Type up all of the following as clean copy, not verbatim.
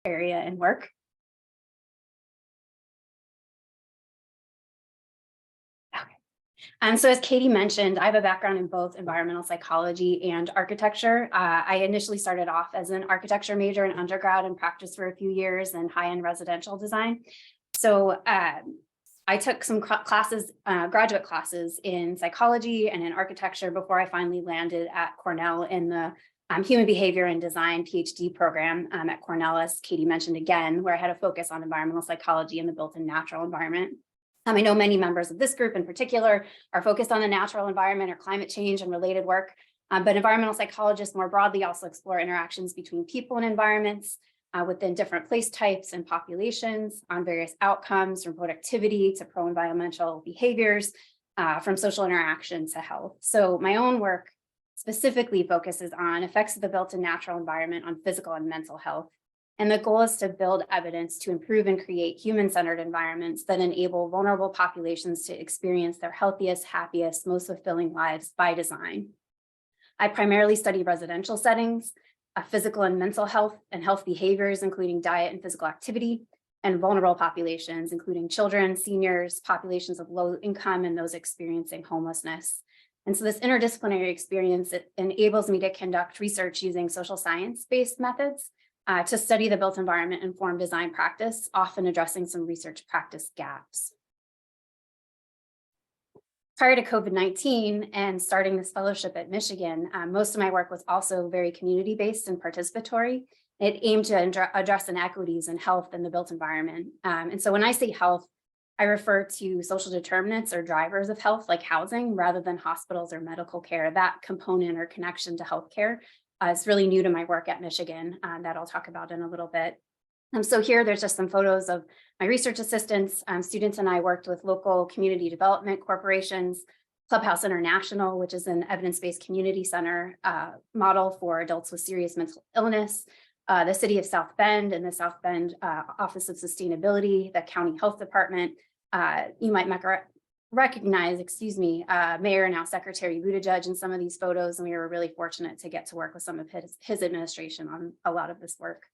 area and work. Okay. So as Katie mentioned, I have a background in both environmental psychology and architecture. I initially started off as an architecture major in undergrad and practiced for a few years in high-end residential design. So I took some classes, graduate classes in psychology and in architecture before I finally landed at Cornell in the Human Behavior and Design PhD program at Cornell, as Katie mentioned again, where I had a focus on environmental psychology and the built and natural environment. I know many members of this group in particular are focused on the natural environment or climate change and related work, but environmental psychologists more broadly also explore interactions between people and environments within different place types and populations on various outcomes from productivity to pro-environmental behaviors, from social interaction to health. So my own work specifically focuses on effects of the built and natural environment on physical and mental health. And the goal is to build evidence to improve and create human-centered environments that enable vulnerable populations to experience their healthiest, happiest, most fulfilling lives by design. I primarily study residential settings, physical and mental health and health behaviors, including diet and physical activity, and vulnerable populations, including children, seniors, populations of low income, and those experiencing homelessness. And so this interdisciplinary experience, it enables me to conduct research using social science-based methods to study the built environment informed design practice, often addressing some research practice gaps. Prior to COVID-19 and starting this fellowship at Michigan, most of my work was also very community-based and participatory. It aimed to address inequities in health in the built environment. And so when I say health, I refer to social determinants or drivers of health, like housing, rather than hospitals or medical care. That component or connection to healthcare is really new to my work at Michigan that I'll talk about in a little bit. So here, there's just some photos of my research assistants. Students and I worked with local community development corporations, Clubhouse International, which is an evidence-based community center model for adults with serious mental illness, the City of South Bend and the South Bend Office of Sustainability, the County Health Department. You might recognize, Mayor and now Secretary Buttigieg in some of these photos, and we were really fortunate to get to work with some of his administration on a lot of this work.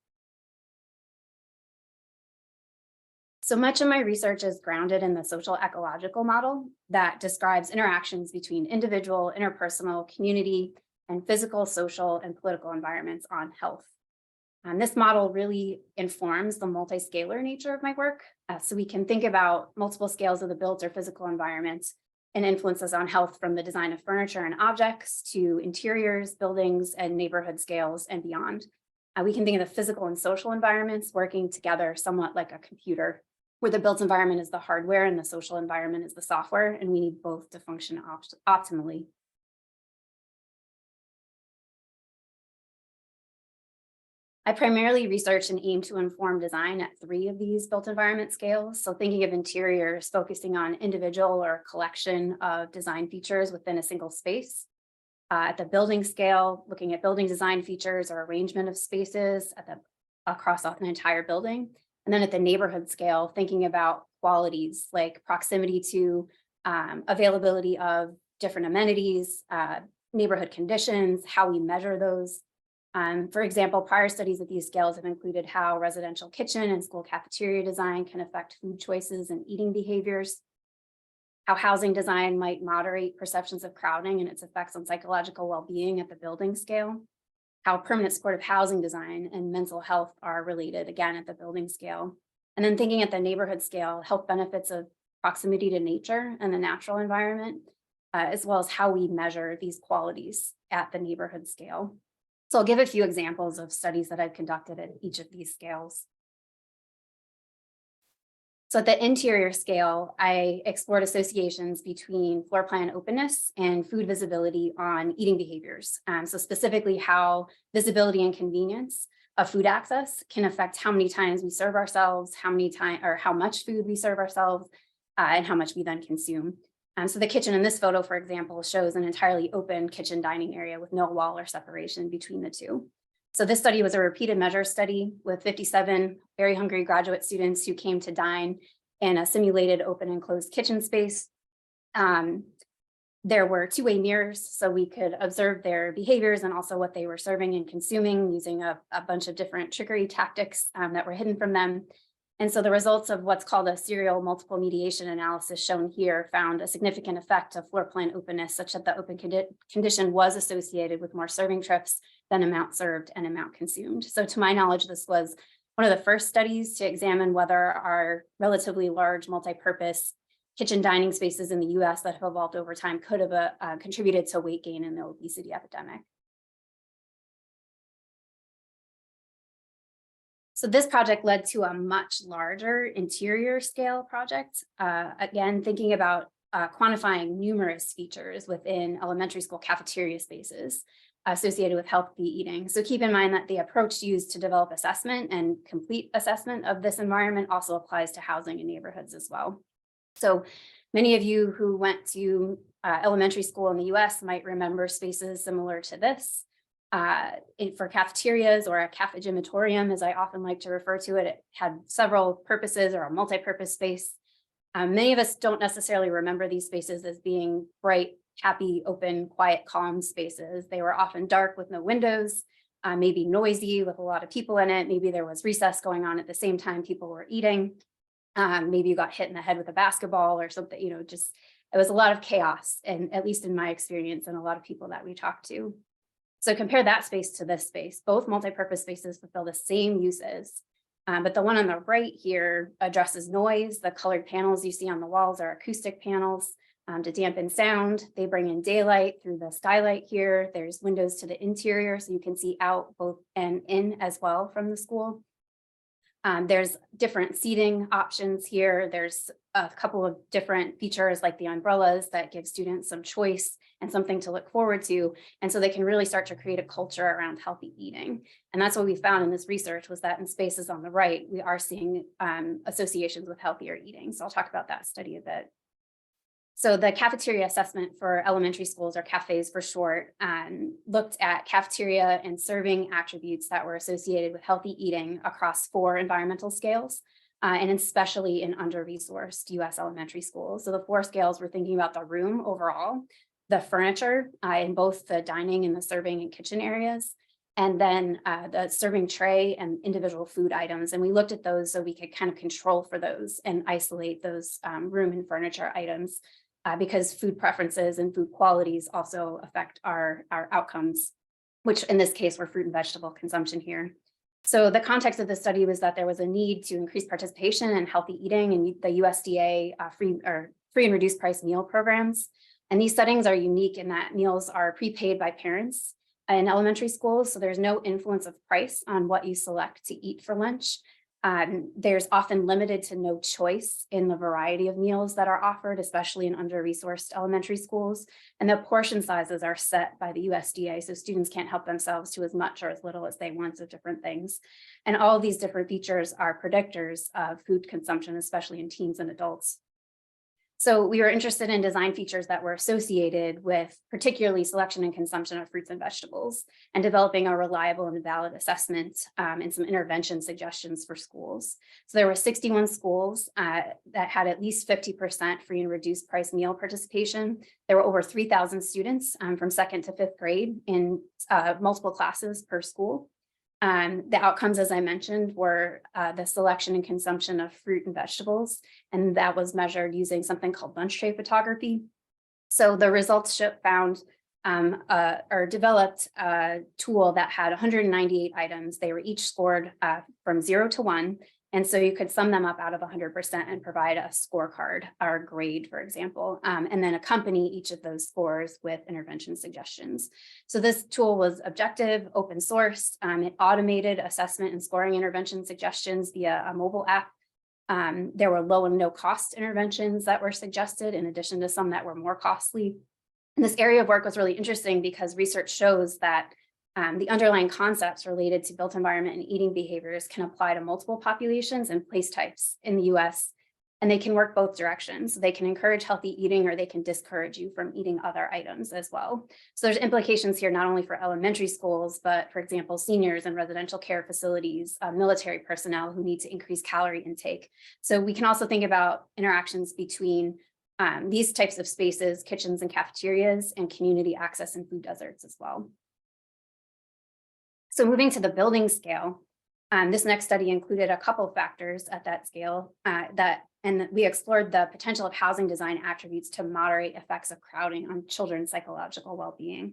So much of my research is grounded in the social ecological model that describes interactions between individual, interpersonal, community, and physical, social, and political environments on health. And this model really informs the multi-scalar nature of my work. So we can think about multiple scales of the built or physical environment and influences on health, from the design of furniture and objects to interiors, buildings, and neighborhood scales and beyond. We can think of the physical and social environments working together somewhat like a computer, where the built environment is the hardware and the social environment is the software, and we need both to function optimally. I primarily research and aim to inform design at 3 of these built environment scales. So thinking of interiors, focusing on individual or collection of design features within a single space. At the building scale, looking at building design features or arrangement of spaces across an entire building. And then at the neighborhood scale, thinking about qualities like proximity to availability of different amenities, neighborhood conditions, how we measure those. For example, prior studies at these scales have included how residential kitchen and school cafeteria design can affect food choices and eating behaviors, how housing design might moderate perceptions of crowding and its effects on psychological well-being at the building scale, how permanent supportive housing design and mental health are related, again, at the building scale. And then thinking at the neighborhood scale, health benefits of proximity to nature and the natural environment, as well as how we measure these qualities at the neighborhood scale. So I'll give a few examples of studies that I've conducted at each of these scales. So at the interior scale, I explored associations between floor plan openness and food visibility on eating behaviors. So specifically how visibility and convenience of food access can affect how many times we serve ourselves, how much food we serve ourselves, and how much we then consume. So the kitchen in this photo, for example, shows an entirely open kitchen dining area with no wall or separation between the two. So this study was a repeated measure study with 57 very hungry graduate students who came to dine in a simulated open and closed kitchen space. There were two-way mirrors, so we could observe their behaviors and also what they were serving and consuming using a bunch of different trickery tactics that were hidden from them. And so the results of what's called a serial multiple mediation analysis shown here found a significant effect of floor plan openness, such that the open condition was associated with more serving trips than amount served and amount consumed. So to my knowledge, this was one of the first studies to examine whether our relatively large multi-purpose kitchen dining spaces in the US that have evolved over time could have contributed to weight gain in the obesity epidemic. So this project led to a much larger interior scale project, again, thinking about quantifying numerous features within elementary school cafeteria spaces associated with healthy eating. So keep in mind that the approach used to develop assessment and complete assessment of this environment also applies to housing and neighborhoods as well. So many of you who went to elementary school in the US might remember spaces similar to this. For cafeterias, or a cafegimatorium, as I often like to refer to it, it had several purposes, or a multi-purpose space. Many of us don't necessarily remember these spaces as being bright, happy, open, quiet, calm spaces. They were often dark with no windows, maybe noisy with a lot of people in it. Maybe there was recess going on at the same time people were eating. Maybe you got hit in the head with a basketball or something, just it was a lot of chaos, and at least in my experience and a lot of people that we talked to. So compare that space to this space. Both multi-purpose spaces fulfill the same uses, but the one on the right here addresses noise. The colored panels you see on the walls are acoustic panels to dampen sound. They bring in daylight through the skylight here. There's windows to the interior, so you can see out both and in as well from the school. There's different seating options here. There's a couple of different features like the umbrellas that give students some choice and something to look forward to. And so they can really start to create a culture around healthy eating. And that's what we found in this research, was that in spaces on the right, we are seeing associations with healthier eating. So I'll talk about that study a bit. So the cafeteria assessment for elementary schools, or cafes for short, looked at cafeteria and serving attributes that were associated with healthy eating across 4 environmental scales, and especially in under-resourced US elementary schools. So the 4 scales, we're thinking about the room overall, the furniture in both the dining and the serving and kitchen areas, and then the serving tray and individual food items. And we looked at those so we could kind of control for those and isolate those room and furniture items, because food preferences and food qualities also affect our outcomes, which in this case were fruit and vegetable consumption here. So the context of the study was that there was a need to increase participation in healthy eating and the USDA free and reduced price meal programs. And these settings are unique in that meals are prepaid by parents in elementary schools, so there's no influence of price on what you select to eat for lunch. There's often limited to no choice in the variety of meals that are offered, especially in under-resourced elementary schools. And the portion sizes are set by the USDA, so students can't help themselves to as much or as little as they want of different things. And all of these different features are predictors of food consumption, especially in teens and adults. So we were interested in design features that were associated with particularly selection and consumption of fruits and vegetables, and developing a reliable and valid assessment and some intervention suggestions for schools. So there were 61 schools that had at least 50% free and reduced price meal participation. There were over 3,000 students from 2nd to 5th grade in multiple classes per school. The outcomes, as I mentioned, were the selection and consumption of fruit and vegetables, and that was measured using something called lunch tray photography. So the results found or developed a tool that had 198 items. They were each scored from 0 to 1. And so you could sum them up out of 100% and provide a scorecard or grade, for example, and then accompany each of those scores with intervention suggestions. So this tool was objective, open source. It automated assessment and scoring intervention suggestions via a mobile app. There were low and no cost interventions that were suggested, in addition to some that were more costly. And this area of work was really interesting because research shows that the underlying concepts related to built environment and eating behaviors can apply to multiple populations and place types in the US, and they can work both directions. They can encourage healthy eating, or they can discourage you from eating other items as well. So there's implications here, not only for elementary schools, but for example, seniors in residential care facilities, military personnel who need to increase calorie intake. So we can also think about interactions between these types of spaces, kitchens and cafeterias, and community access and food deserts as well. So moving to the building scale, this next study included a couple factors at that scale and we explored the potential of housing design attributes to moderate effects of crowding on children's psychological well-being.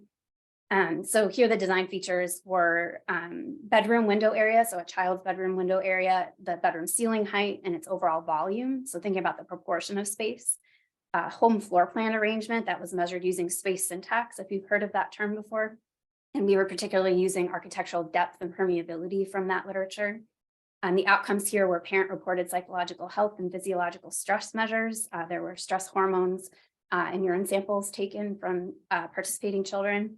So here the design features were bedroom window area, so a child's bedroom window area, the bedroom ceiling height, and its overall volume. So thinking about the proportion of space, home floor plan arrangement that was measured using space syntax, if you've heard of that term before. And we were particularly using architectural depth and permeability from that literature. And the outcomes here were parent-reported psychological health and physiological stress measures. There were stress hormones and urine samples taken from participating children.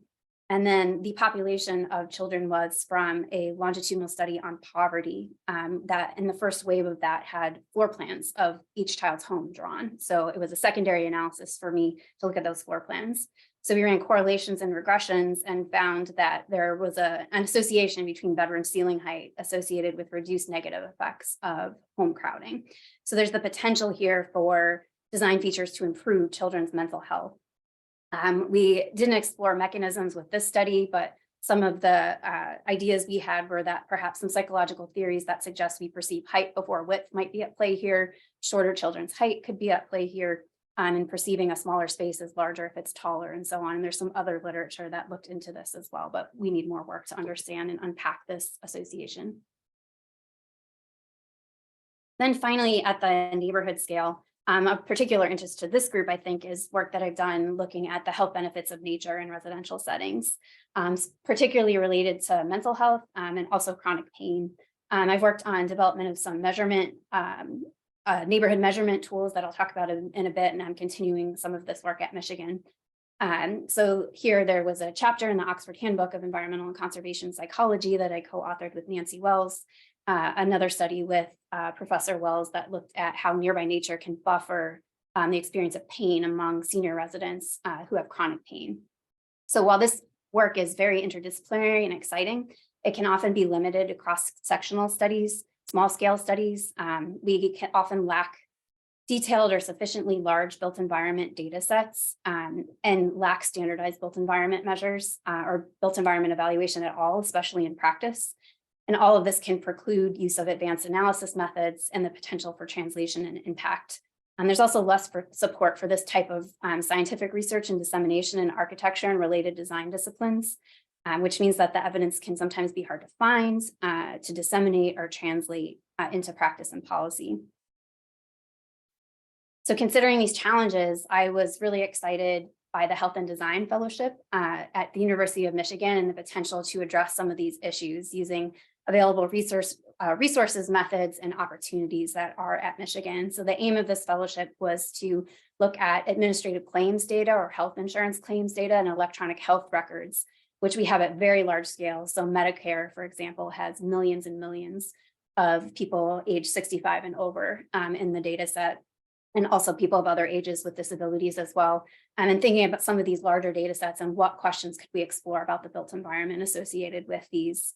And then the population of children was from a longitudinal study on poverty that in the first wave of that had floor plans of each child's home drawn. So it was a secondary analysis for me to look at those floor plans. So we ran correlations and regressions and found that there was an association between bedroom ceiling height associated with reduced negative effects of home crowding. So there's the potential here for design features to improve children's mental health. We didn't explore mechanisms with this study, but some of the ideas we had were that perhaps some psychological theories that suggest we perceive height before width might be at play here. Shorter children's height could be at play here. And perceiving a smaller space is larger if it's taller and so on. And there's some other literature that looked into this as well, but we need more work to understand and unpack this association. Then finally, at the neighborhood scale, of particular interest to this group, I think, is work that I've done looking at the health benefits of nature in residential settings, particularly related to mental health and also chronic pain. I've worked on development of some measurement neighborhood measurement tools that I'll talk about in a bit, and I'm continuing some of this work at Michigan. So here there was a chapter in the Oxford Handbook of Environmental and Conservation Psychology that I co-authored with Nancy Wells, another study with Professor Wells that looked at how nearby nature can buffer the experience of pain among senior residents who have chronic pain. So while this work is very interdisciplinary and exciting, it can often be limited to cross-sectional studies, small scale studies. We can often lack detailed or sufficiently large built environment data sets and lack standardized built environment measures or built environment evaluation at all, especially in practice. And all of this can preclude use of advanced analysis methods and the potential for translation and impact. There's also less support for this type of scientific research and dissemination in architecture and related design disciplines, which means that the evidence can sometimes be hard to find, to disseminate or translate into practice and policy. So considering these challenges, I was really excited by the Health and Design Fellowship at the University of Michigan and the potential to address some of these issues using available resources, methods, and opportunities that are at Michigan. So the aim of this fellowship was to look at administrative claims data or health insurance claims data and electronic health records, which we have at very large scale. So Medicare, for example, has millions and millions of people age 65 and over in the data set, and also people of other ages with disabilities as well. And thinking about some of these larger data sets and what questions could we explore about the built environment associated with these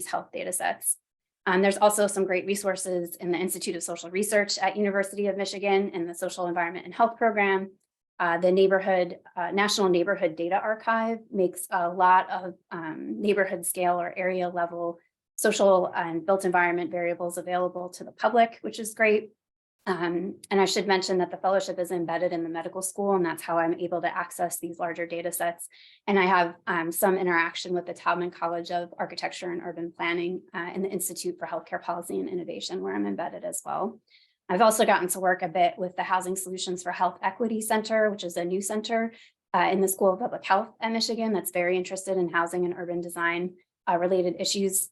health data sets. There's also some great resources in the Institute of Social Research at University of Michigan and the Social Environment and Health Program. The National Neighborhood Data Archive makes a lot of neighborhood scale or area level social and built environment variables available to the public, which is great. And I should mention that the fellowship is embedded in the medical school, and that's how I'm able to access these larger data sets. And I have some interaction with the Taubman College of Architecture and Urban Planning and the Institute for Healthcare Policy and Innovation, where I'm embedded as well. I've also gotten to work a bit with the Housing Solutions for Health Equity Center, which is a new center in the School of Public Health at Michigan that's very interested in housing and urban design related issues.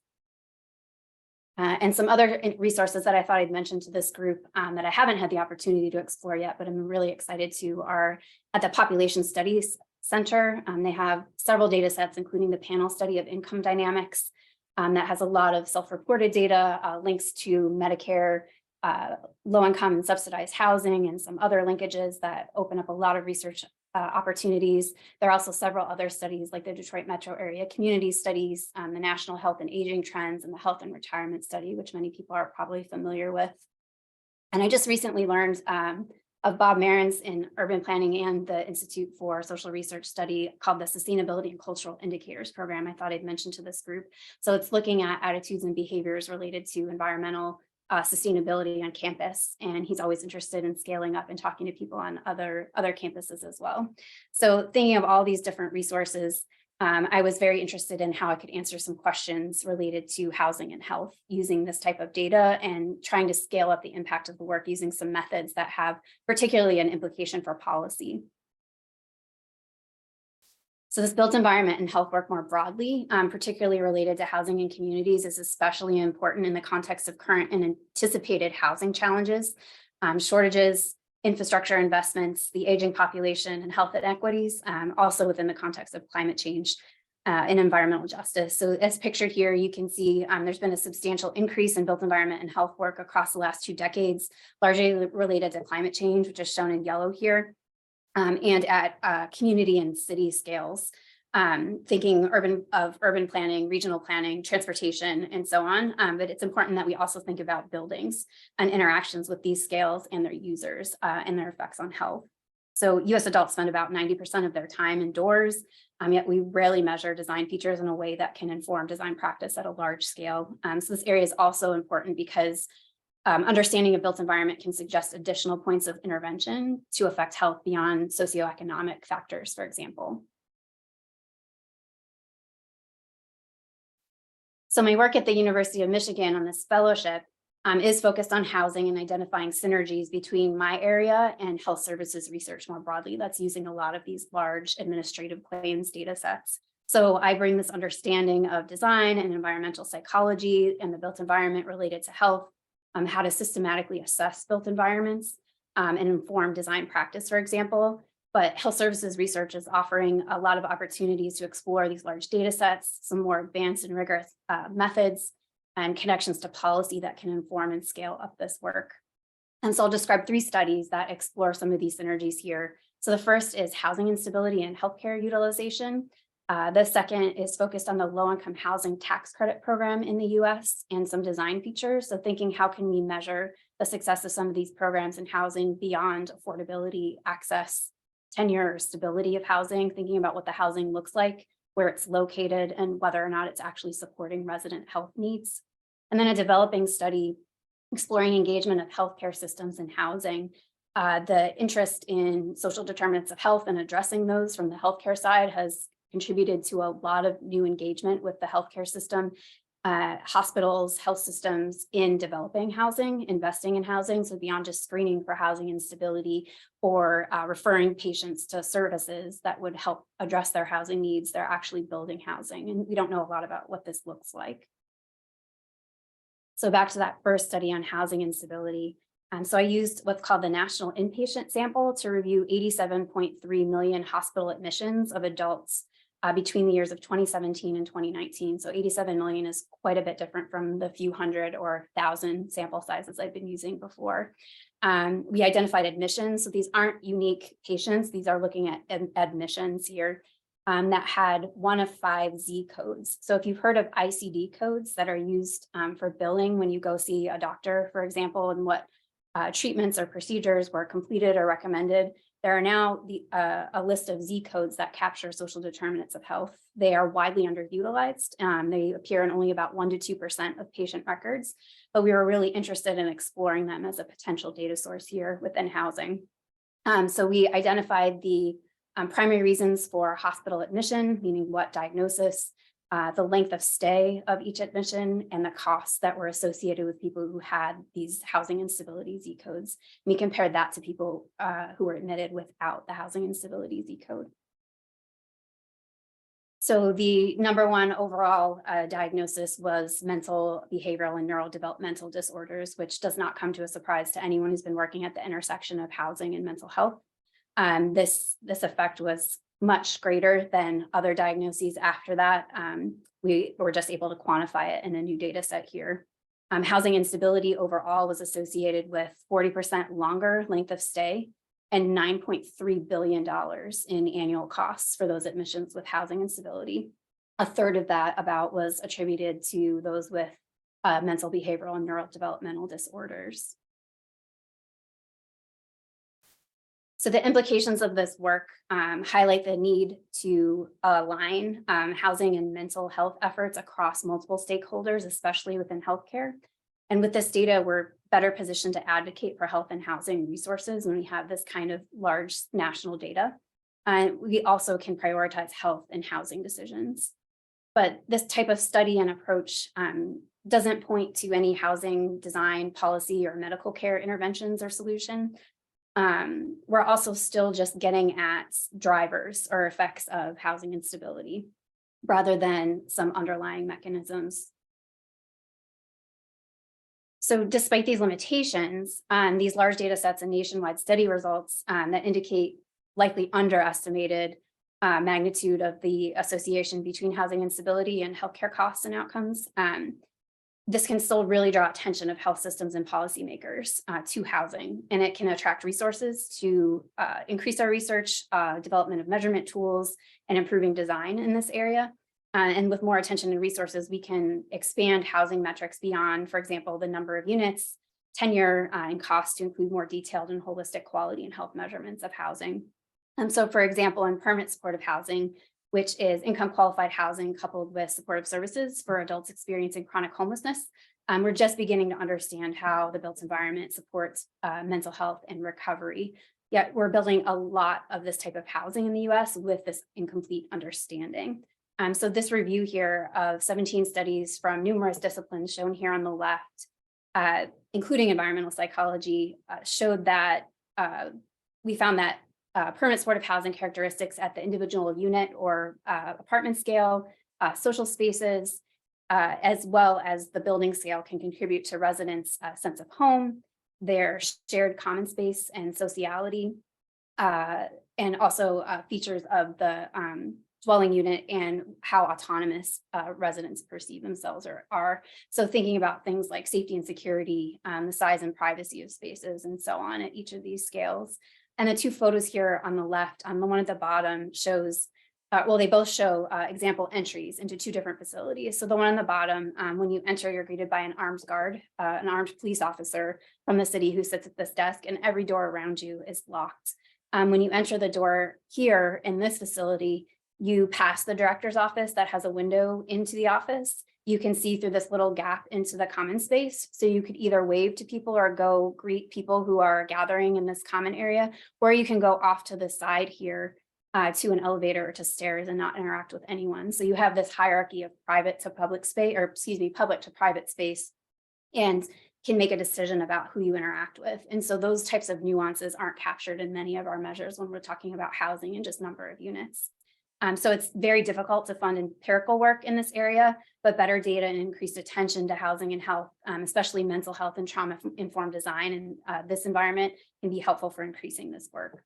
And some other resources that I thought I'd mention to this group that I haven't had the opportunity to explore yet, but I'm really excited to, are at the Population Studies Center. They have several data sets, including the panel study of income dynamics that has a lot of self-reported data, links to Medicare, low-income and subsidized housing, and some other linkages that open up a lot of research opportunities. There are also several other studies like the Detroit Metro Area Community Studies, the National Health and Aging Trends, and the Health and Retirement Study, which many people are probably familiar with. And I just recently learned of Bob Marin's in urban planning and the Institute for Social Research study called the Sustainability and Cultural Indicators Program. I thought I'd mention to this group. So it's looking at attitudes and behaviors related to environmental sustainability on campus. And he's always interested in scaling up and talking to people on other campuses as well. So thinking of all these different resources, I was very interested in how I could answer some questions related to housing and health using this type of data and trying to scale up the impact of the work using some methods that have particularly an implication for policy. So this built environment and health work more broadly, particularly related to housing and communities, is especially important in the context of current and anticipated housing challenges, shortages, infrastructure investments, the aging population, and health inequities, also within the context of climate change and environmental justice. So as pictured here, you can see there's been a substantial increase in built environment and health work across the last 2 decades, largely related to climate change, which is shown in yellow here, and at community and city scales. Thinking urban planning, regional planning, transportation, and so on. But it's important that we also think about buildings and interactions with these scales and their users and their effects on health. So US adults spend about 90% of their time indoors, yet we rarely measure design features in a way that can inform design practice at a large scale. So this area is also important because understanding a built environment can suggest additional points of intervention to affect health beyond socioeconomic factors, for example. So my work at the University of Michigan on this fellowship is focused on housing and identifying synergies between my area and health services research more broadly. That's using a lot of these large administrative claims data sets. So I bring this understanding of design and environmental psychology and the built environment related to health, how to systematically assess built environments and inform design practice, for example. But health services research is offering a lot of opportunities to explore these large data sets, some more advanced and rigorous methods and connections to policy that can inform and scale up this work. And so I'll describe 3 studies that explore some of these synergies here. So the first is housing instability and healthcare utilization. The second is focused on the low-income housing tax credit program in the US and some design features. So thinking how can we measure the success of some of these programs in housing beyond affordability, access, tenure, or stability of housing, thinking about what the housing looks like, where it's located, and whether or not it's actually supporting resident health needs. And then a developing study exploring engagement of healthcare systems and housing. The interest in social determinants of health and addressing those from the healthcare side has contributed to a lot of new engagement with the healthcare system, hospitals, health systems in developing housing, investing in housing. So beyond just screening for housing instability or referring patients to services that would help address their housing needs, they're actually building housing. And we don't know a lot about what this looks like. So back to that first study on housing instability. So I used what's called the National Inpatient Sample to review 87.3 million hospital admissions of adults between the years of 2017 and 2019. So 87 million is quite a bit different from the few hundred or thousand sample sizes I've been using before. We identified admissions. So these aren't unique patients. These are looking at admissions here that had 1 of 5 Z codes. So if you've heard of ICD codes that are used for billing when you go see a doctor, for example, and what treatments or procedures were completed or recommended, there are now a list of Z codes that capture social determinants of health. They are widely underutilized. They appear in only about 1 to 2% of patient records, but we were really interested in exploring them as a potential data source here within housing. So we identified the primary reasons for hospital admission, meaning what diagnosis, the length of stay of each admission, and the costs that were associated with people who had these housing instability Z codes. We compared that to people who were admitted without the housing instability Z code. So the #1 overall diagnosis was mental, behavioral, and neurodevelopmental disorders, which does not come to a surprise to anyone who's been working at the intersection of housing and mental health. This effect was much greater than other diagnoses after that. We were just able to quantify it in a new data set here. Housing instability overall was associated with 40% longer length of stay and $9.3 billion in annual costs for those admissions with housing instability. A third of that about was attributed to those with mental, behavioral, and neurodevelopmental disorders. So the implications of this work highlight the need to align housing and mental health efforts across multiple stakeholders, especially within healthcare. And with this data, we're better positioned to advocate for health and housing resources when we have this kind of large national data. We also can prioritize health and housing decisions. But this type of study and approach doesn't point to any housing design policy or medical care interventions or solution. We're also still just getting at drivers or effects of housing instability rather than some underlying mechanisms. So despite these limitations, these large data sets and nationwide study results that indicate likely underestimated magnitude of the association between housing instability and healthcare costs and outcomes, this can still really draw attention of health systems and policymakers to housing, and it can attract resources to increase our research, development of measurement tools, and improving design in this area. And with more attention and resources, we can expand housing metrics beyond, for example, the number of units, tenure, and cost to include more detailed and holistic quality and health measurements of housing. So for example, in permanent supportive housing, which is income qualified housing coupled with supportive services for adults experiencing chronic homelessness, we're just beginning to understand how the built environment supports mental health and recovery. Yet we're building a lot of this type of housing in the US with this incomplete understanding. So this review here of 17 studies from numerous disciplines shown here on the left, including environmental psychology, showed that we found that permanent supportive housing characteristics at the individual unit or apartment scale, social spaces, as well as the building scale can contribute to residents' sense of home, their shared common space and sociality, and also features of the dwelling unit and how autonomous residents perceive themselves or are. So thinking about things like safety and security, the size and privacy of spaces, and so on at each of these scales. And the two photos here on the left, the one at the bottom shows, well, they both show example entries into two different facilities. So the one on the bottom, when you enter, you're greeted by an armed guard, an armed police officer from the city who sits at this desk, and every door around you is locked. When you enter the door here in this facility, you pass the director's office that has a window into the office. You can see through this little gap into the common space. So you could either wave to people or go greet people who are gathering in this common area, or you can go off to the side here to an elevator or to stairs and not interact with anyone. So you have this hierarchy of private to public space, or excuse me, public to private space, and can make a decision about who you interact with. And so those types of nuances aren't captured in many of our measures when we're talking about housing and just number of units. So it's very difficult to fund empirical work in this area, but better data and increased attention to housing and health, especially mental health and trauma-informed design in this environment, can be helpful for increasing this work.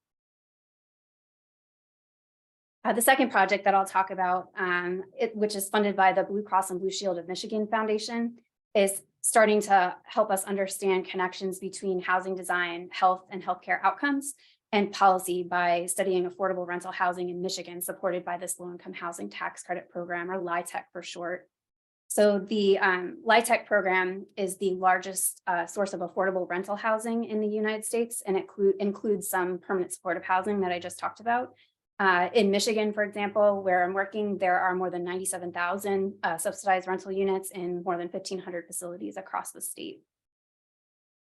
The second project that I'll talk about, which is funded by the Blue Cross and Blue Shield of Michigan Foundation, is starting to help us understand connections between housing design, health, and healthcare outcomes, and policy by studying affordable rental housing in Michigan, supported by this low-income housing tax credit program, or LIHTC for short. So the LIHTC program is the largest source of affordable rental housing in the United States, and it includes some permanent supportive housing that I just talked about. In Michigan, for example, where I'm working, there are more than 97,000 subsidized rental units in more than 1,500 facilities across the state.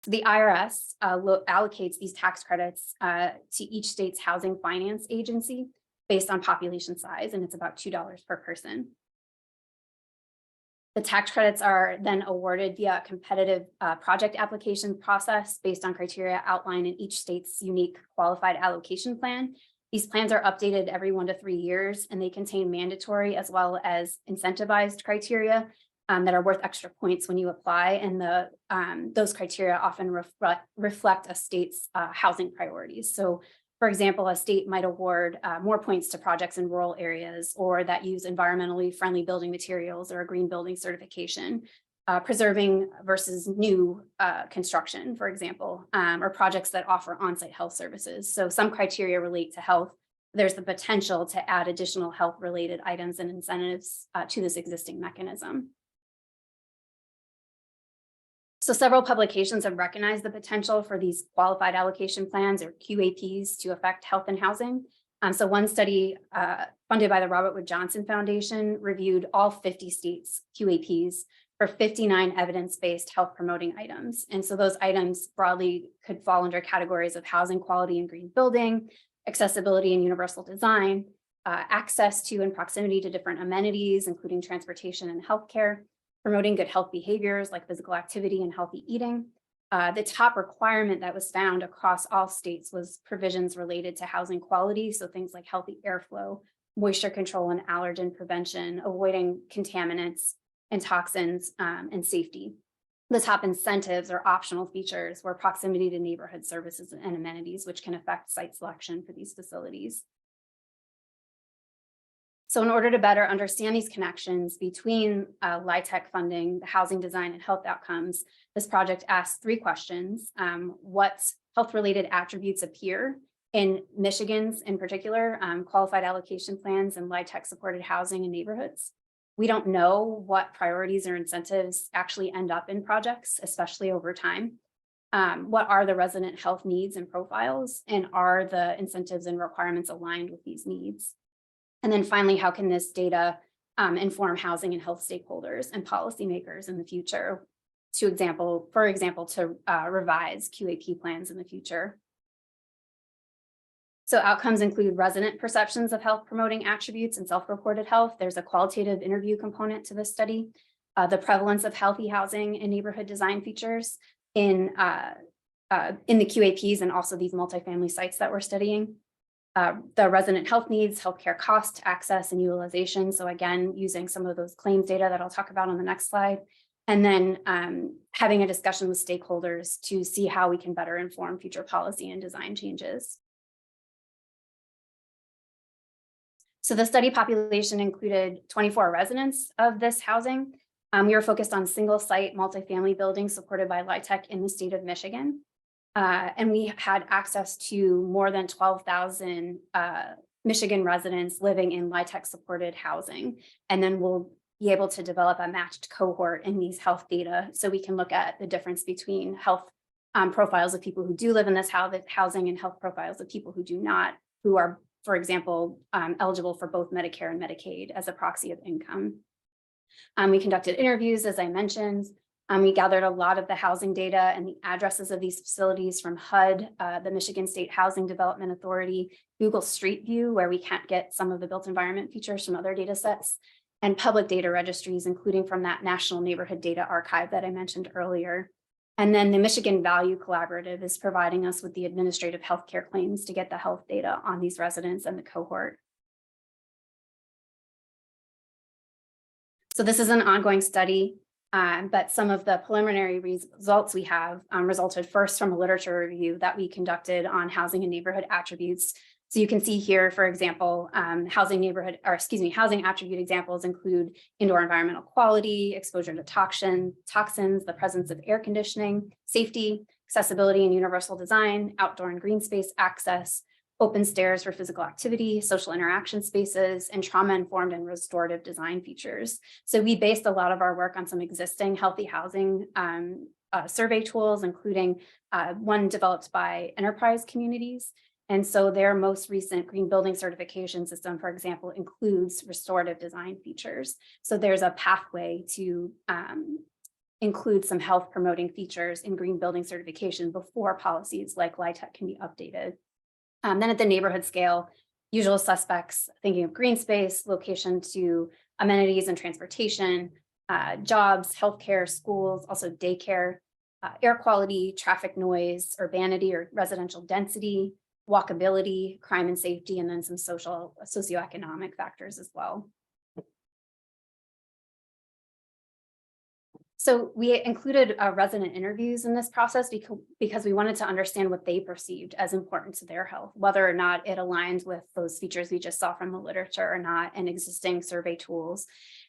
The IRS allocates these tax credits to each state's housing finance agency based on population size, and it's about $2 per person. The tax credits are then awarded via a competitive project application process based on criteria outlined in each state's unique qualified allocation plan. These plans are updated every 1 to 3 years, and they contain mandatory as well as incentivized criteria that are worth extra points when you apply, and those criteria often reflect a state's housing priorities. So, for example, a state might award more points to projects in rural areas, or that use environmentally friendly building materials or a green building certification, preserving versus new construction, for example, or projects that offer on-site health services. So some criteria relate to health. There's the potential to add additional health-related items and incentives to this existing mechanism. So several publications have recognized the potential for these qualified allocation plans, or QAPs, to affect health and housing. So one study funded by the Robert Wood Johnson Foundation reviewed all 50 states' QAPs for 59 evidence-based health promoting items. And so those items broadly could fall under categories of housing quality and green building, accessibility and universal design, access to and proximity to different amenities, including transportation and healthcare, promoting good health behaviors like physical activity and healthy eating. The top requirement that was found across all states was provisions related to housing quality. So things like healthy airflow, moisture control and allergen prevention, avoiding contaminants and toxins, and safety. The top incentives or optional features were proximity to neighborhood services and amenities, which can affect site selection for these facilities. So in order to better understand these connections between LIHTC funding, the housing design, and health outcomes, this project asked 3 questions. What health-related attributes appear in Michigan's, in particular, qualified allocation plans and LIHTC-supported housing and neighborhoods? We don't know what priorities or incentives actually end up in projects, especially over time. What are the resident health needs and profiles, and are the incentives and requirements aligned with these needs? And then finally, how can this data inform housing and health stakeholders and policymakers in the future, for example, to revise QAP plans in the future? So outcomes include resident perceptions of health promoting attributes and self-reported health. There's a qualitative interview component to this study. The prevalence of healthy housing and neighborhood design features in the QAPs and also these multifamily sites that we're studying. The resident health needs, healthcare cost, access, and utilization. So again, using some of those claims data that I'll talk about on the next slide. And then having a discussion with stakeholders to see how we can better inform future policy and design changes. So the study population included 24 residents of this housing. We were focused on single site multifamily buildings supported by LIHTC in the state of Michigan. And we had access to more than 12,000 Michigan residents living in LIHTC supported housing. And then we'll be able to develop a matched cohort in these health data so we can look at the difference between health profiles of people who do live in this housing and health profiles of people who do not, who are, for example, eligible for both Medicare and Medicaid as a proxy of income. We conducted interviews, as I mentioned. We gathered a lot of the housing data and the addresses of these facilities from HUD, the Michigan State Housing Development Authority, Google Street View, where we can't get some of the built environment features from other data sets, and public data registries, including from that National Neighborhood Data Archive that I mentioned earlier. And then the Michigan Value Collaborative is providing us with the administrative healthcare claims to get the health data on these residents and the cohort. So this is an ongoing study. But some of the preliminary results we have resulted first from a literature review that we conducted on housing and neighborhood attributes. So you can see here, for example, housing attribute examples include indoor environmental quality, exposure to toxins, the presence of air conditioning, safety, accessibility and universal design, outdoor and green space access, open stairs for physical activity, social interaction spaces, and trauma-informed and restorative design features. So we based a lot of our work on some existing healthy housing survey tools, including one developed by Enterprise Communities. And so their most recent green building certification system, for example, includes restorative design features. So there's a pathway to include some health promoting features in green building certification before policies like LIHTC can be updated. Then at the neighborhood scale, usual suspects, thinking of green space, location to amenities and transportation, jobs, healthcare, schools, also daycare, air quality, traffic noise, urbanity or residential density, walkability, crime and safety, and then some socioeconomic factors as well. So we included resident interviews in this process because we wanted to understand what they perceived as important to their health, whether or not it aligned with those features we just saw from the literature or not, and existing survey tools.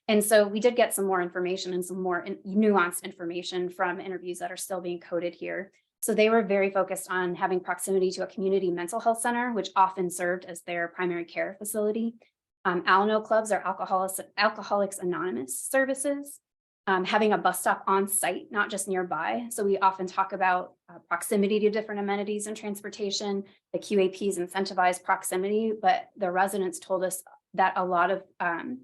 And so we did get some more information and some more nuanced information from interviews that are still being coded here. So they were very focused on having proximity to a community mental health center, which often served as their primary care facility. Al-Anon clubs are Alcoholics Anonymous services. Having a bus stop on site, not just nearby. So we often talk about proximity to different amenities and transportation. The QAPs incentivize proximity, but the residents told us that a lot of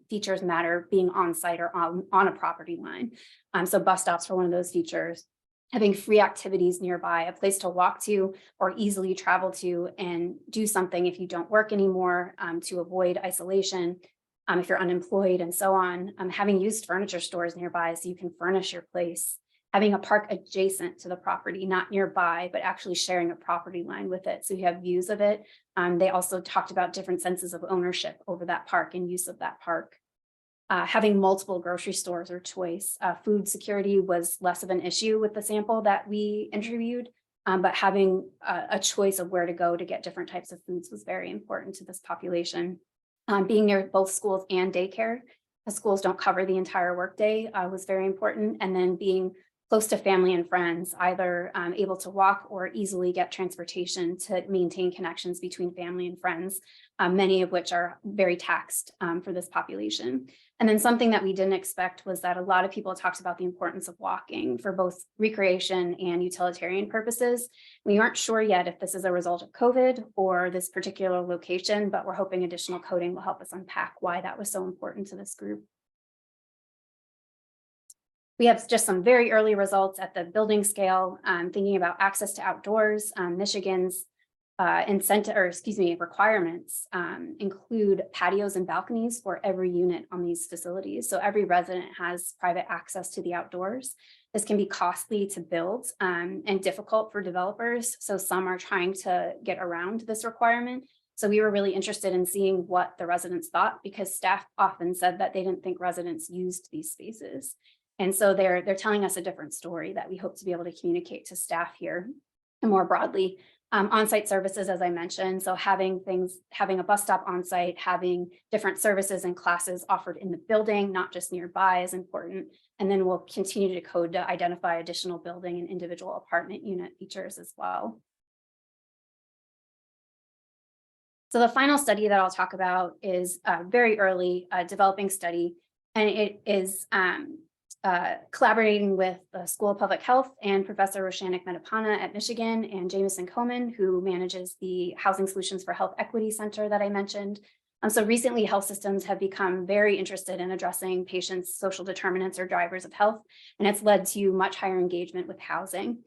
features matter being on site or on a property line. So bus stops were one of those features. Having free activities nearby, a place to walk to or easily travel to and do something if you don't work anymore, to avoid isolation. If you're unemployed and so on, having used furniture stores nearby so you can furnish your place, having a park adjacent to the property, not nearby, but actually sharing a property line with it so you have views of it. They also talked about different senses of ownership over that park and use of that park. Having multiple grocery stores or choice. Food security was less of an issue with the sample that we interviewed, but having a choice of where to go to get different types of foods was very important to this population. Being near both schools and daycare, the schools don't cover the entire workday, was very important. And then being close to family and friends, either able to walk or easily get transportation to maintain connections between family and friends, many of which are very taxed for this population. And then something that we didn't expect was that a lot of people talked about the importance of walking for both recreation and utilitarian purposes. We aren't sure yet if this is a result of COVID or this particular location, but we're hoping additional coding will help us unpack why that was so important to this group. We have just some very early results at the building scale, thinking about access to outdoors. Michigan's requirements include patios and balconies for every unit on these facilities. So every resident has private access to the outdoors. This can be costly to build and difficult for developers. So some are trying to get around this requirement. So we were really interested in seeing what the residents thought, because staff often said that they didn't think residents used these spaces. And so they're telling us a different story that we hope to be able to communicate to staff here and more broadly. On-site services, as I mentioned, so having a bus stop on site, having different services and classes offered in the building, not just nearby, is important. And then we'll continue to code to identify additional building and individual apartment unit features as well. So the final study that I'll talk about is a very early developing study, and it is collaborating with the School of Public Health and Professor Roshanik Medapana at Michigan and Jameson Coman, who manages the Housing Solutions for Health Equity Center that I mentioned. So recently, health systems have become very interested in addressing patients' social determinants or drivers of health, and it's led to much higher engagement with housing.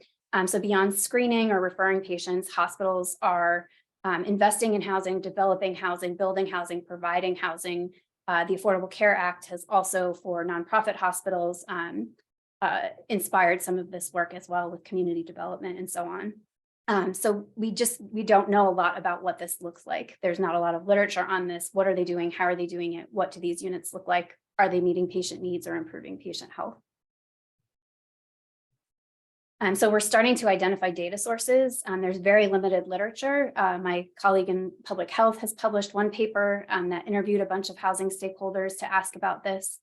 So beyond screening or referring patients, hospitals are investing in housing, developing housing, building housing, providing housing. The Affordable Care Act has also, for nonprofit hospitals, inspired some of this work as well with community development and so on. So we don't know a lot about what this looks like. There's not a lot of literature on this. What are they doing? How are they doing it? What do these units look like? Are they meeting patient needs or improving patient health? So we're starting to identify data sources. There's very limited literature. My colleague in public health has published one paper that interviewed a bunch of housing stakeholders to ask about this.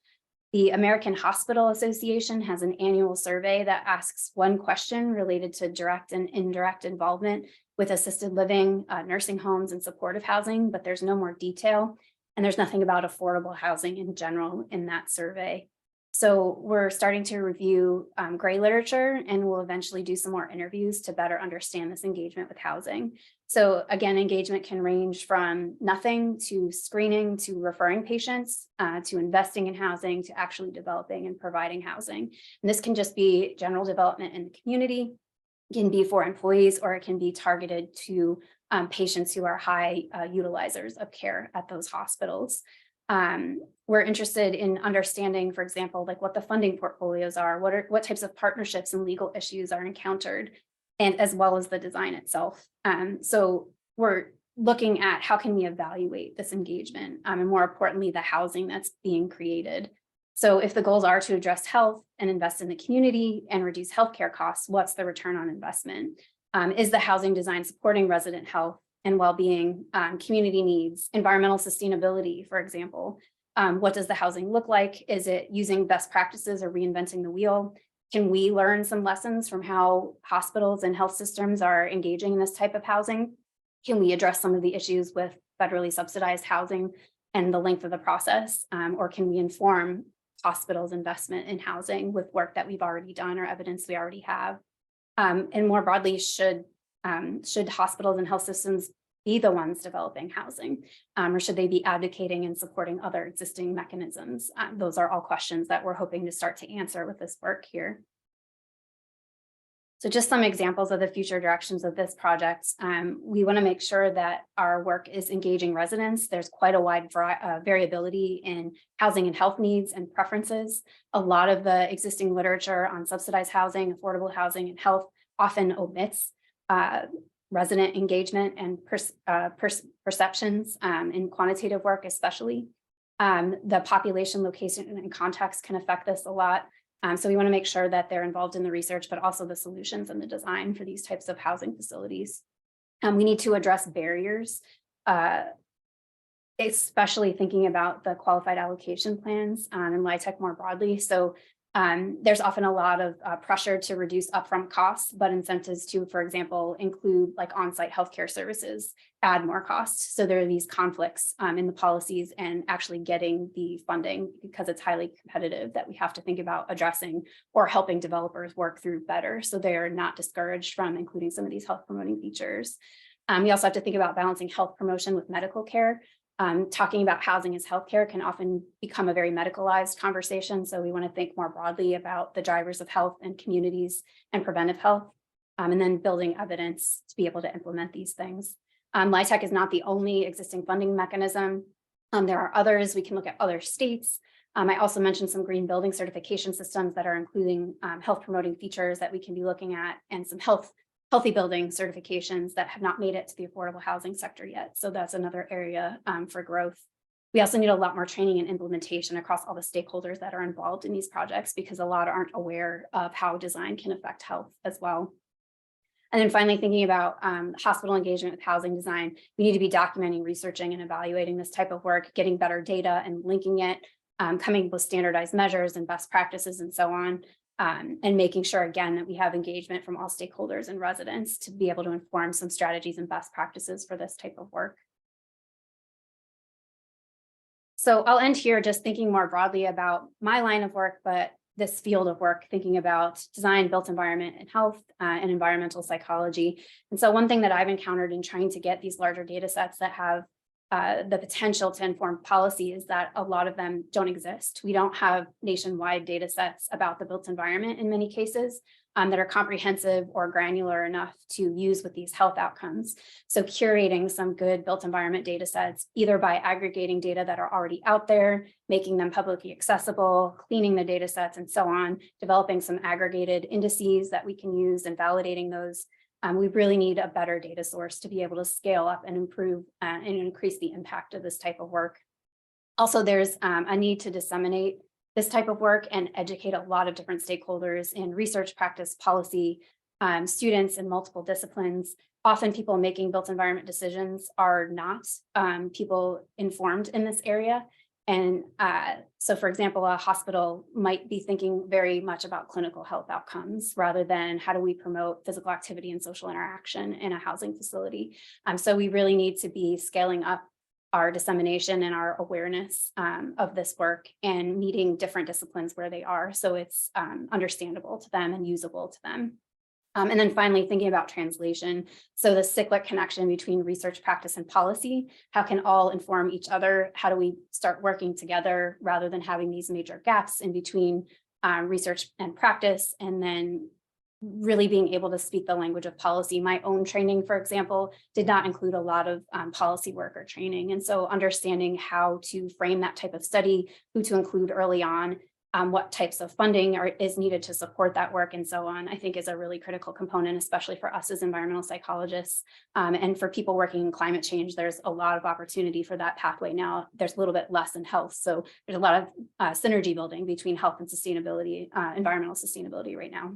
The American Hospital Association has an annual survey that asks one question related to direct and indirect involvement with assisted living, nursing homes, and supportive housing, but there's no more detail. And there's nothing about affordable housing in general in that survey. So we're starting to review gray literature, and we'll eventually do some more interviews to better understand this engagement with housing. So again, engagement can range from nothing to screening to referring patients to investing in housing to actually developing and providing housing. And this can just be general development in the community, it can be for employees, or it can be targeted to patients who are high utilizers of care at those hospitals. We're interested in understanding, for example, like what the funding portfolios are, what types of partnerships and legal issues are encountered, and as well as the design itself. So we're looking at how can we evaluate this engagement, and more importantly, the housing that's being created. So if the goals are to address health and invest in the community and reduce healthcare costs, what's the return on investment? Is the housing design supporting resident health and well-being, community needs, environmental sustainability, for example? What does the housing look like? Is it using best practices or reinventing the wheel? Can we learn some lessons from how hospitals and health systems are engaging in this type of housing? Can we address some of the issues with federally subsidized housing and the length of the process? Or can we inform hospitals' investment in housing with work that we've already done or evidence we already have? And more broadly, should hospitals and health systems be the ones developing housing, or should they be advocating and supporting other existing mechanisms? Those are all questions that we're hoping to start to answer with this work here. So just some examples of the future directions of this project. We want to make sure that our work is engaging residents. There's quite a wide variability in housing and health needs and preferences. A lot of the existing literature on subsidized housing, affordable housing, and health often omits resident engagement and perceptions in quantitative work, especially. The population, location, and context can affect this a lot. So we want to make sure that they're involved in the research, but also the solutions and the design for these types of housing facilities. We need to address barriers, especially thinking about the qualified allocation plans and LIHTC more broadly. So there's often a lot of pressure to reduce upfront costs, but incentives to, for example, include like on-site healthcare services, add more costs. So there are these conflicts in the policies and actually getting the funding, because it's highly competitive, that we have to think about addressing or helping developers work through better, so they're not discouraged from including some of these health promoting features. We also have to think about balancing health promotion with medical care. Talking about housing as healthcare can often become a very medicalized conversation. So we want to think more broadly about the drivers of health and communities and preventive health, and then building evidence to be able to implement these things. LIHTC is not the only existing funding mechanism. There are others. We can look at other states. I also mentioned some green building certification systems that are including health promoting features that we can be looking at, and some healthy building certifications that have not made it to the affordable housing sector yet. So that's another area for growth. We also need a lot more training and implementation across all the stakeholders that are involved in these projects, because a lot aren't aware of how design can affect health as well. And then finally, thinking about hospital engagement with housing design, we need to be documenting, researching, and evaluating this type of work, getting better data and linking it, coming up with standardized measures and best practices and so on. And making sure, again, that we have engagement from all stakeholders and residents to be able to inform some strategies and best practices for this type of work. So I'll end here just thinking more broadly about my line of work, but this field of work, thinking about design, built environment, and health, and environmental psychology. And so one thing that I've encountered in trying to get these larger data sets that have the potential to inform policy is that a lot of them don't exist. We don't have nationwide data sets about the built environment in many cases that are comprehensive or granular enough to use with these health outcomes. So curating some good built environment data sets, either by aggregating data that are already out there, making them publicly accessible, cleaning the data sets, and so on, developing some aggregated indices that we can use and validating those. We really need a better data source to be able to scale up and improve and increase the impact of this type of work. Also, there's a need to disseminate this type of work and educate a lot of different stakeholders in research, practice, policy, students in multiple disciplines. Often people making built environment decisions are not people informed in this area. And so, for example, a hospital might be thinking very much about clinical health outcomes rather than how do we promote physical activity and social interaction in a housing facility. So we really need to be scaling up our dissemination and our awareness of this work and meeting different disciplines where they are, so it's understandable to them and usable to them. And then finally, thinking about translation. So the cyclic connection between research, practice, and policy, how can all inform each other? How do we start working together rather than having these major gaps in between research and practice, and then really being able to speak the language of policy? My own training, for example, did not include a lot of policy work or training. And so understanding how to frame that type of study, who to include early on, what types of funding is needed to support that work, and so on, I think is a really critical component, especially for us as environmental psychologists. And for people working in climate change, there's a lot of opportunity for that pathway now. There's a little bit less in health. So there's a lot of synergy building between health and sustainability, environmental sustainability right now.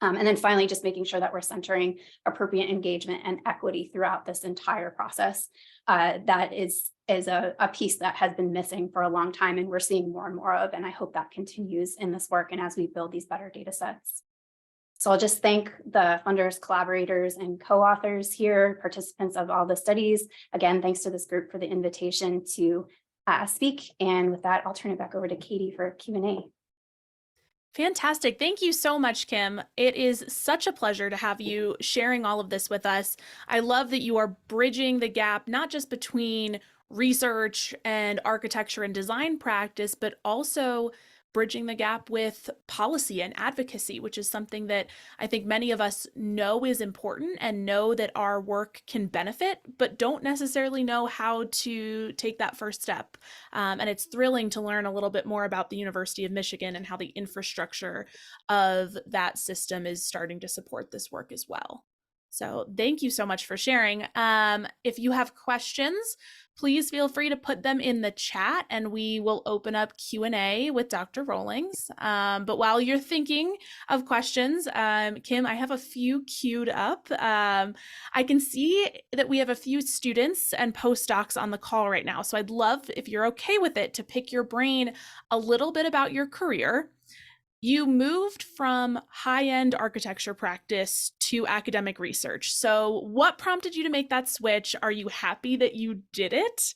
And then finally, just making sure that we're centering appropriate engagement and equity throughout this entire process. That is a piece that has been missing for a long time, and we're seeing more and more of, and I hope that continues in this work and as we build these better data sets. So I'll just thank the funders, collaborators, and co-authors here, participants of all the studies. Again, thanks to this group for the invitation to speak. And with that, I'll turn it back over to Katie for Q&A. Fantastic. Thank you so much, Kim. It is such a pleasure to have you sharing all of this with us. I love that you are bridging the gap, not just between research and architecture and design practice, but also bridging the gap with policy and advocacy, which is something that I think many of us know is important and know that our work can benefit, but don't necessarily know how to take that first step. And it's thrilling to learn a little bit more about the University of Michigan and how the infrastructure of that system is starting to support this work as well. So thank you so much for sharing. If you have questions, please feel free to put them in the chat and we will open up Q&A with Dr. Rawlings. But while you're thinking of questions, Kim, I have a few queued up. I can see that we have a few students and postdocs on the call right now. So I'd love, if you're okay with it, to pick your brain a little bit about your career. You moved from high-end architecture practice to academic research. So what prompted you to make that switch? Are you happy that you did it?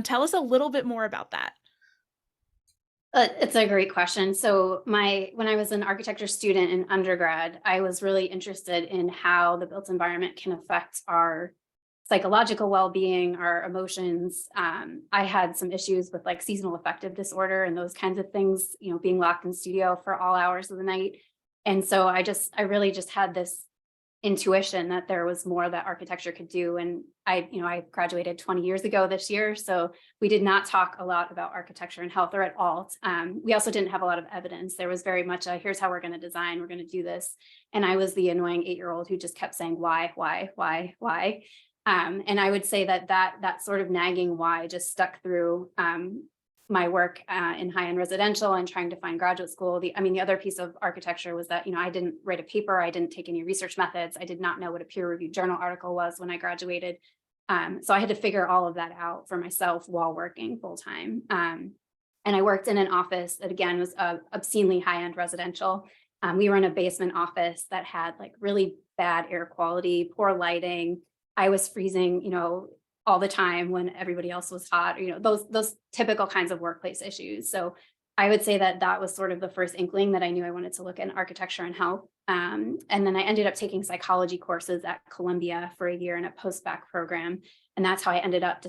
Tell us a little bit more about that. It's a great question. So when I was an architecture student in undergrad, I was really interested in how the built environment can affect our psychological well-being, our emotions. I had some issues with like seasonal affective disorder and those kinds of things, being locked in studio for all hours of the night. And so I really just had this intuition that there was more that architecture could do. And I graduated 20 years ago this year. So we did not talk a lot about architecture and health or at all. We also didn't have a lot of evidence. There was very much here's how we're going to design, we're going to do this. And I was the annoying 8-year-old who just kept saying, why? And I would say that sort of nagging why just stuck through my work in high-end residential and trying to find graduate school. The other piece of architecture was that, I didn't write a paper. I didn't take any research methods. I did not know what a peer-reviewed journal article was when I graduated. So I had to figure all of that out for myself while working full-time. And I worked in an office that, again, was obscenely high-end residential. We were in a basement office that had like really bad air quality, poor lighting. I was freezing, all the time when everybody else was hot, those typical kinds of workplace issues. So I would say that was sort of the first inkling that I knew I wanted to look at architecture and health. And then I ended up taking psychology courses at Columbia for a year in a post-bac program. And that's how I ended up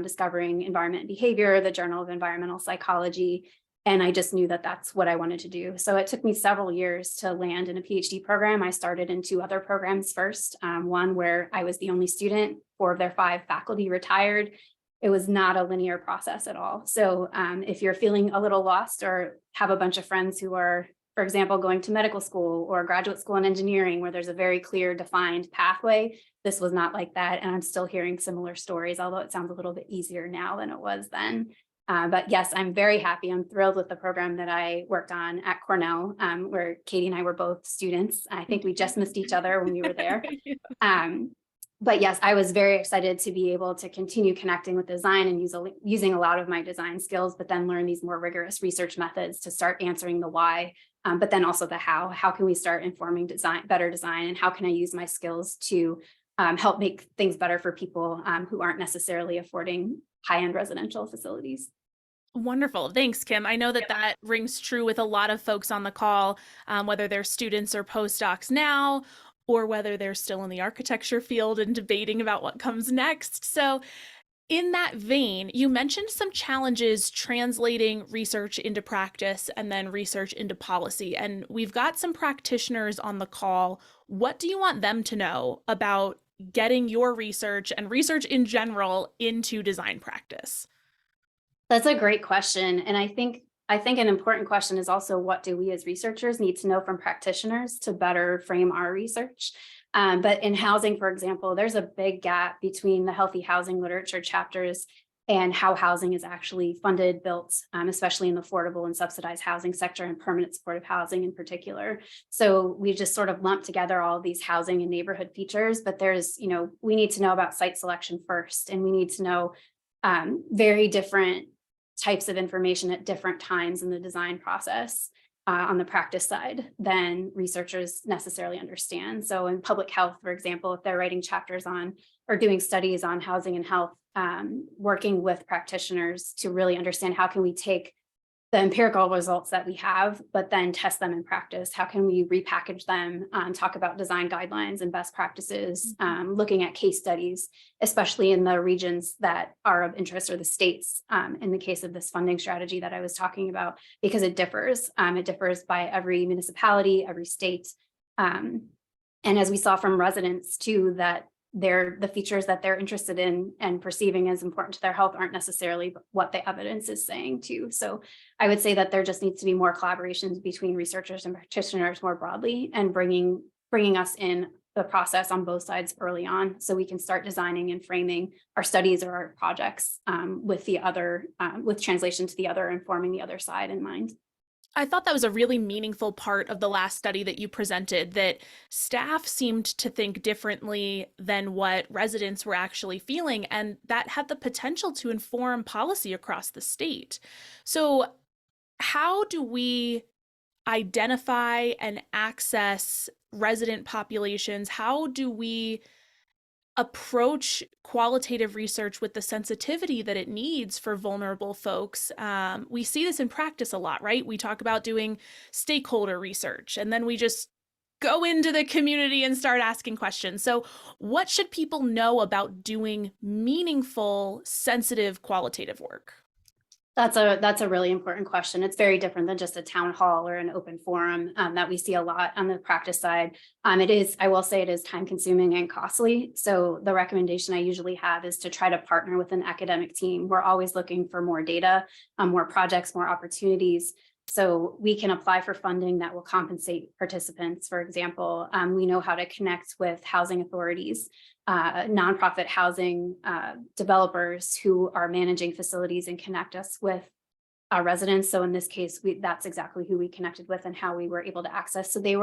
discovering environment and behavior, the Journal of Environmental Psychology. And I just knew that that's what I wanted to do. So it took me several years to land in a PhD program. I started in 2 other programs first, one where I was the only student, 4 of their 5 faculty retired. It was not a linear process at all. So if you're feeling a little lost or have a bunch of friends who are, for example, going to medical school or graduate school in engineering, where there's a very clear defined pathway, this was not like that. And I'm still hearing similar stories, although it sounds a little bit easier now than it was then. But yes, I'm very happy. I'm thrilled with the program that I worked on at Cornell, where Katie and I were both students. I think we just missed each other when we were there. But yes, I was very excited to be able to continue connecting with design and using a lot of my design skills, but then learn these more rigorous research methods to start answering the why, but then also the how. How can we start informing better design, and how can I use my skills to help make things better for people who aren't necessarily affording high-end residential facilities? Wonderful. Thanks, Kim. I know that rings true with a lot of folks on the call, whether they're students or postdocs now, or whether they're still in the architecture field and debating about what comes next. So in that vein, you mentioned some challenges translating research into practice and then research into policy. And we've got some practitioners on the call. What do you want them to know about getting your research and research in general into design practice? That's a great question. And I think an important question is also, what do we as researchers need to know from practitioners to better frame our research? But in housing, for example, there's a big gap between the healthy housing literature chapters and how housing is actually funded, built, especially in the affordable and subsidized housing sector and permanent supportive housing in particular. So we just sort of lump together all of these housing and neighborhood features, but we need to know about site selection first, and we need to know very different types of information at different times in the design process on the practice side than researchers necessarily understand. So in public health, for example, if they're writing chapters on or doing studies on housing and health, working with practitioners to really understand how can we take the empirical results that we have, but then test them in practice. How can we repackage them, talk about design guidelines and best practices, looking at case studies, especially in the regions that are of interest or the states, in the case of this funding strategy that I was talking about, because it differs. It differs by every municipality, every state. And as we saw from residents too, that the features that they're interested in and perceiving as important to their health aren't necessarily what the evidence is saying too. So I would say that there just needs to be more collaborations between researchers and practitioners more broadly, and bringing us in the process on both sides early on, so we can start designing and framing our studies or our projects with the other, with translation to the other, informing the other side in mind. I thought that was a really meaningful part of the last study that you presented, that staff seemed to think differently than what residents were actually feeling, and that had the potential to inform policy across the state. So how do we identify and access resident populations? How do we approach qualitative research with the sensitivity that it needs for vulnerable folks? We see this in practice a lot, right? We talk about doing stakeholder research, and then we just go into the community and start asking questions. So what should people know about doing meaningful, sensitive, qualitative work? That's a really important question. It's very different than just a town hall or an open forum that we see a lot on the practice side. I will say it is time consuming and costly. So the recommendation I usually have is to try to partner with an academic team. We're always looking for more data, more projects, more opportunities. So we can apply for funding that will compensate participants. For example, we know how to connect with housing authorities, nonprofit housing developers who are managing facilities, and connect us with residents. So in this case, that's exactly who we connected with and how we were able to access. So we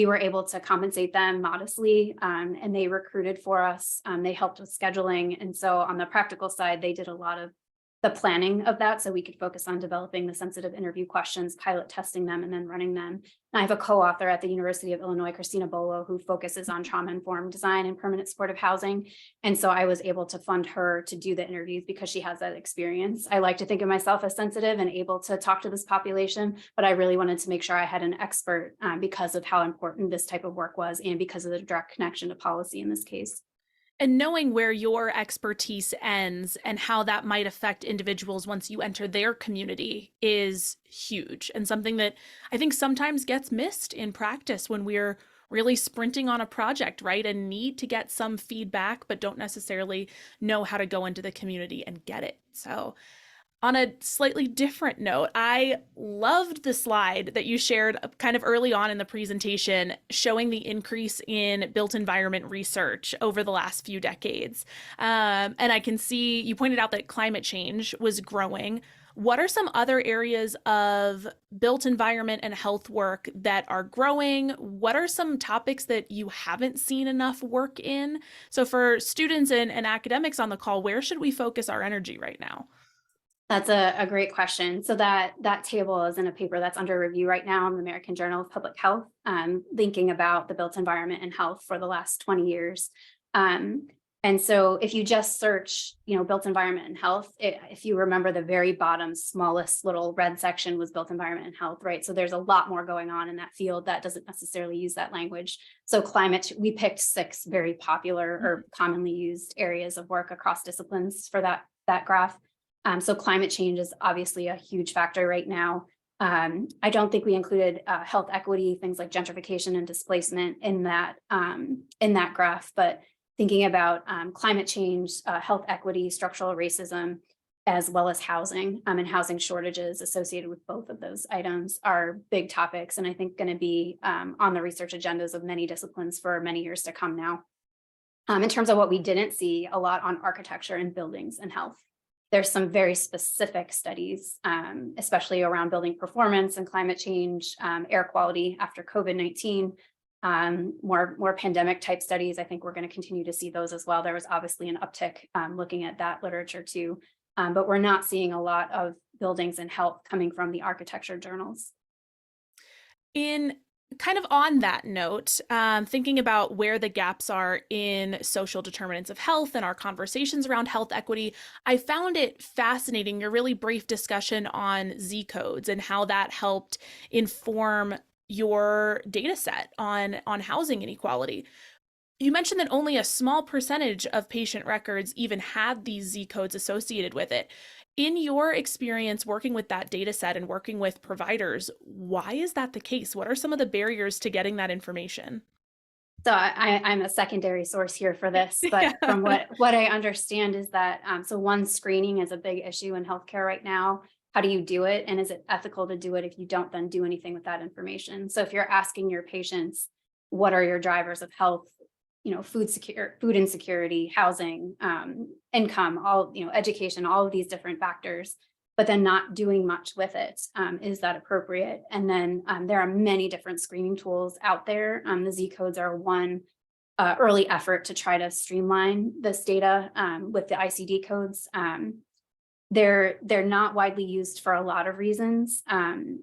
were able to compensate them modestly, and they recruited for us. They helped with scheduling. And so on the practical side, they did a lot of the planning of that, so we could focus on developing the sensitive interview questions, pilot testing them, and then running them. And I have a co-author at the University of Illinois, Christina Bolo, who focuses on trauma-informed design and permanent supportive housing. And so I was able to fund her to do the interviews because she has that experience. I like to think of myself as sensitive and able to talk to this population, but I really wanted to make sure I had an expert because of how important this type of work was, and because of the direct connection to policy in this case. And knowing where your expertise ends and how that might affect individuals once you enter their community is huge, and something that I think sometimes gets missed in practice when we're really sprinting on a project, right? And need to get some feedback, but don't necessarily know how to go into the community and get it. So on a slightly different note, I loved the slide that you shared kind of early on in the presentation, showing the increase in built environment research over the last few decades. And I can see you pointed out that climate change was growing. What are some other areas of built environment and health work that are growing? What are some topics that you haven't seen enough work in? So for students and academics on the call, where should we focus our energy right now? That's a great question. So that table is in a paper that's under review right now in the American Journal of Public Health, thinking about the built environment and health for the last 20 years. And so if you just search, built environment and health, if you remember, the very bottom, smallest little red section was built environment and health, right? So there's a lot more going on in that field that doesn't necessarily use that language. So we picked 6 very popular or commonly used areas of work across disciplines for that graph. So climate change is obviously a huge factor right now. I don't think we included health equity, things like gentrification and displacement in that graph, but thinking about climate change, health equity, structural racism, as well as housing and housing shortages associated with both of those items are big topics, and I think going to be on the research agendas of many disciplines for many years to come now. In terms of what we didn't see a lot on architecture and buildings and health. There's some very specific studies, especially around building performance and climate change, air quality after COVID-19, more pandemic type studies. I think we're going to continue to see those as well. There was obviously an uptick looking at that literature too, but we're not seeing a lot of buildings and health coming from the architecture journals. In kind of on that note, thinking about where the gaps are in social determinants of health and our conversations around health equity, I found it fascinating, your really brief discussion on Z codes and how that helped inform your data set on housing inequality. You mentioned that only a small percentage of patient records even had these Z codes associated with it. In your experience working with that data set and working with providers, why is that the case? What are some of the barriers to getting that information? So I'm a secondary source here for this, but Yeah. from what I understand is that, so one, screening is a big issue in healthcare right now. How do you do it? And is it ethical to do it if you don't then do anything with that information? So if you're asking your patients, what are your drivers of health? Food insecurity, housing, income, all, education, all of these different factors, but then not doing much with it. Is that appropriate? And then there are many different screening tools out there. The Z codes are one early effort to try to streamline this data with the ICD codes. They're not widely used for a lot of reasons. And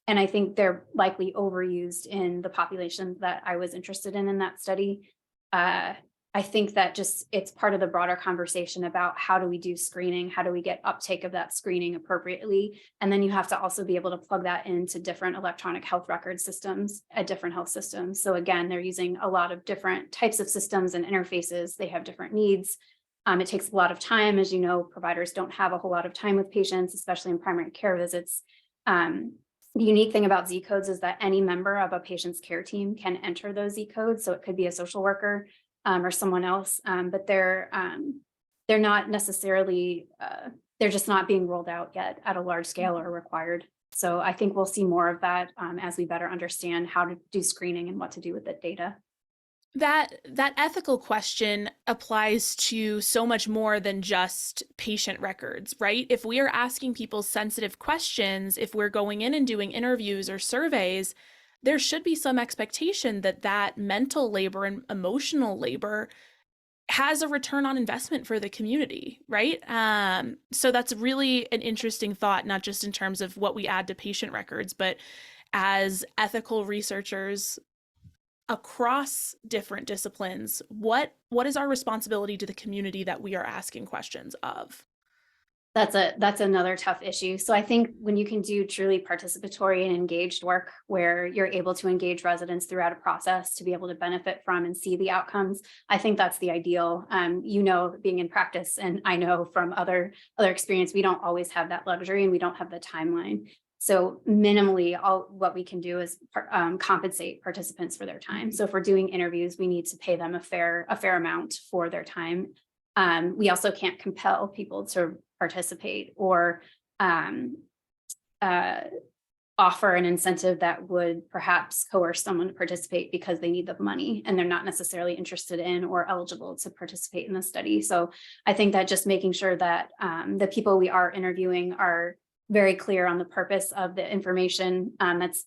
I think they're likely overused in the population that I was interested in that study. I think that just it's part of the broader conversation about how do we do screening? How do we get uptake of that screening appropriately? And then you have to also be able to plug that into different electronic health record systems at different health systems. So again, they're using a lot of different types of systems and interfaces. They have different needs. It takes a lot of time. As you know, providers don't have a whole lot of time with patients, especially in primary care visits. The unique thing about Z codes is that any member of a patient's care team can enter those Z codes. So it could be a social worker or someone else, but they're not necessarily, they're just not being rolled out yet at a large scale or required. So I think we'll see more of that as we better understand how to do screening and what to do with the data. That ethical question applies to so much more than just patient records, right? If we are asking people sensitive questions, if we're going in and doing interviews or surveys, there should be some expectation that that mental labor and emotional labor has a return on investment for the community, right? So that's really an interesting thought, not just in terms of what we add to patient records, but as ethical researchers across different disciplines, what is our responsibility to the community that we are asking questions of? That's another tough issue. So I think when you can do truly participatory and engaged work where you're able to engage residents throughout a process to be able to benefit from and see the outcomes, I think that's the ideal. Being in practice, and I know from other experience, we don't always have that luxury and we don't have the timeline. So minimally, all what we can do is compensate participants for their time. So if we're doing interviews, we need to pay them a fair amount for their time. We also can't compel people to participate or offer an incentive that would perhaps coerce someone to participate because they need the money and they're not necessarily interested in or eligible to participate in the study. So I think that just making sure that the people we are interviewing are very clear on the purpose of the information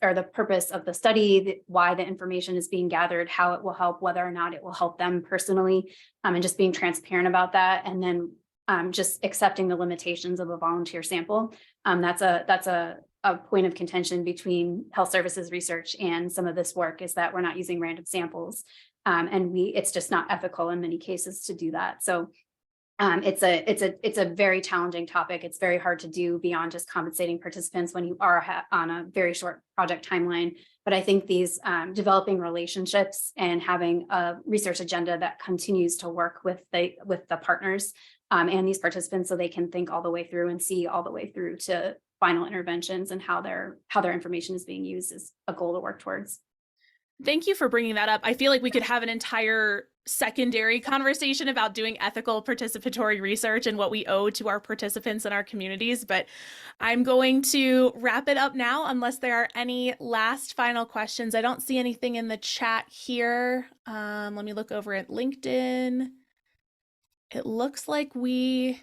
or the purpose of the study, why the information is being gathered, how it will help, whether or not it will help them personally, and just being transparent about that. And then just accepting the limitations of a volunteer sample. That's a point of contention between health services research and some of this work is that we're not using random samples. And it's just not ethical in many cases to do that. So it's a very challenging topic. It's very hard to do beyond just compensating participants when you are on a very short project timeline. But I think these developing relationships and having a research agenda that continues to work with the partners and these participants, so they can think all the way through and see all the way through to final interventions and how their information is being used is a goal to work towards. Thank you for bringing that up. I feel like we could have an entire secondary conversation about doing ethical participatory research and what we owe to our participants in our communities, but I'm going to wrap it up now unless there are any last final questions. I don't see anything in the chat here. Let me look over at LinkedIn. It looks like we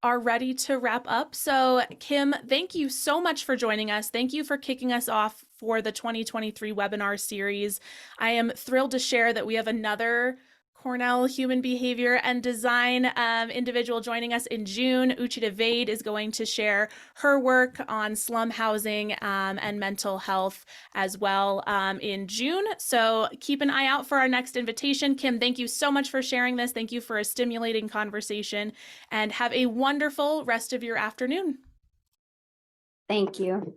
are ready to wrap up. So Kim, thank you so much for joining us. Thank you for kicking us off for the 2023 webinar series. I am thrilled to share that we have another Cornell human behavior and design individual joining us in June. Uchita Vade is going to share her work on slum housing and mental health as well in June. So keep an eye out for our next invitation. Kim, thank you so much for sharing this. Thank you for a stimulating conversation, and have a wonderful rest of your afternoon. Thank you.